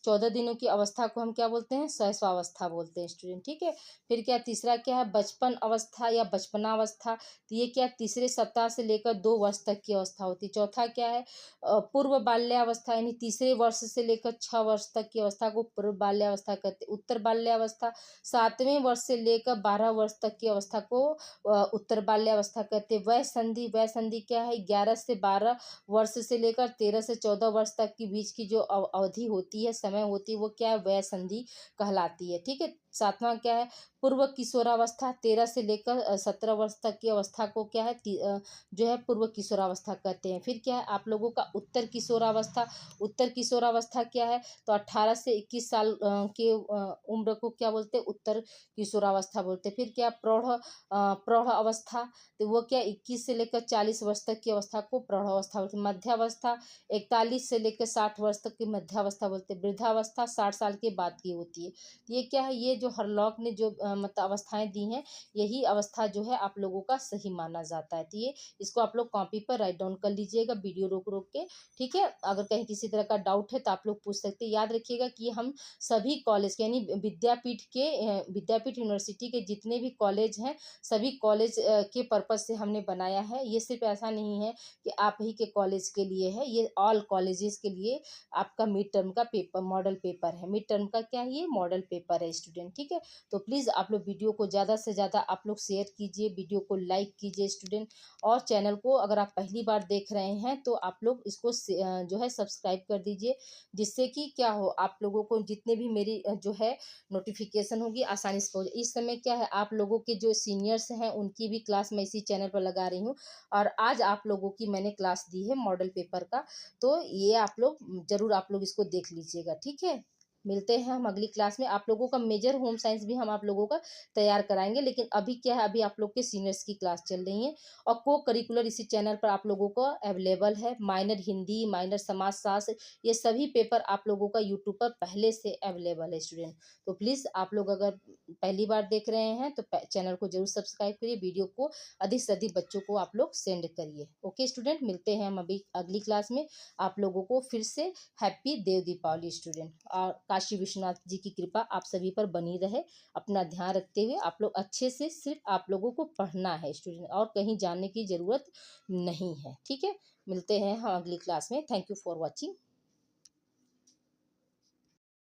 14 दिनों की अवस्था को हम क्या बोलते हैं, शैशवावस्था बोलते हैं स्टूडेंट, ठीक है। फिर क्या तीसरा क्या है, बचपन अवस्था या बचपनावस्था। तो ये क्या, तीसरे सप्ताह से लेकर 2 वर्ष तक की अवस्था होती है। चौथा क्या है, पूर्व बाल्यावस्था, यानी तीसरे वर्ष से लेकर 6 वर्ष तक की अवस्था को पूर्व बाल्यावस्था कहते हैं। उत्तर बाल्यावस्था 7वें वर्ष से लेकर 12 वर्ष तक की अवस्था को उत्तर बाल्यावस्था कहते हैं। वय संधि, वय संधि क्या है, 11 से 12 वर्ष से लेकर 13 से 14 वर्ष तक के बीच की जो अवधि होती है, समय होती है, वो क्या है, वय संधि कहलाती है, ठीक है। सातवां क्या है, पूर्व किशोरावस्था। 13 से लेकर 17 वर्ष तक की अवस्था को क्या है, जो है पूर्व किशोरावस्था कहते हैं। फिर क्या है आप लोगों का उत्तर किशोरावस्था। उत्तर किशोरावस्था क्या है, तो 18 से 21 साल के उम्र को क्या बोलते हैं, उत्तर किशोरावस्था बोलते हैं। फिर क्या प्रौढ़ अवस्था। तो वो क्या, 21 से लेकर 40 वर्ष तक की अवस्था को प्रौढ़ अवस्था बोलते हैं। मध्यावस्था 41 से लेकर 60 वर्ष तक की मध्यावस्था बोलते हैं। वृद्धावस्था 60 साल के बाद की होती है। तो ये क्या है, ये जो हरलॉक ने जो मतलब अवस्थाएं दी हैं, यही अवस्था जो है आप लोगों का सही माना जाता है। तो ये इसको आप लोग कॉपी पर राइट डाउन कर लीजिएगा वीडियो रोक रोक के, ठीक है। अगर कहीं किसी तरह का डाउट है तो आप लोग पूछ सकते हैं। याद रखिएगा कि हम सभी कॉलेज यानी विद्यापीठ यूनिवर्सिटी के जितने भी कॉलेज हैं, सभी कॉलेज के पर्पज से हमने बनाया है। ये सिर्फ ऐसा नहीं है कि आप ही के कॉलेज के लिए है, ये ऑल कॉलेजेस के लिए आपका मिड टर्म का पेपर मॉडल पेपर है। मिड टर्म का क्या है, ये मॉडल पेपर है स्टूडेंट, ठीक है। तो प्लीज़ आप लोग वीडियो को ज़्यादा से ज़्यादा आप लोग शेयर कीजिए, वीडियो को लाइक कीजिए स्टूडेंट। और चैनल को अगर आप पहली बार देख रहे हैं तो आप लोग इसको जो है सब्सक्राइब कर दीजिए, जिससे कि क्या हो, आप लोगों को जितने भी मेरी जो है नोटिफिकेशन होगी आसानी से पहुँच। इस समय क्या है, आप लोगों के जो सीनियर्स हैं उनकी भी क्लास मैं इसी चैनल पर लगा रही हूँ, और आज आप लोगों की मैंने क्लास दी है मॉडल पेपर का। तो ये आप लोग ज़रूर आप लोग इसको देख लीजिएगा, ठीक है। मिलते हैं हम अगली क्लास में। आप लोगों का मेजर होम साइंस भी हम आप लोगों का तैयार कराएंगे, लेकिन अभी क्या है, अभी आप लोग के सीनियर्स की क्लास चल रही है। और को करिकुलर इसी चैनल पर आप लोगों को अवेलेबल है। माइनर हिंदी, माइनर समाजशास्त्र, ये सभी पेपर आप लोगों का यूट्यूब पर पहले से अवेलेबल है स्टूडेंट। तो प्लीज़ आप लोग अगर पहली बार देख रहे हैं तो चैनल को जरूर सब्सक्राइब करिए, वीडियो को अधिक से अधिक बच्चों को आप लोग सेंड करिए। ओके स्टूडेंट, मिलते हैं हम अभी अगली क्लास में। आप लोगों को फिर से हैप्पी देव दीपावली स्टूडेंट, और काशी विश्वनाथ जी की कृपा आप सभी पर बनी रहे। अपना ध्यान रखते हुए आप लोग अच्छे से, सिर्फ आप लोगों को पढ़ना है स्टूडेंट, और कहीं जाने की ज़रूरत नहीं है, ठीक है। मिलते हैं हम अगली क्लास में। Thank you for watching.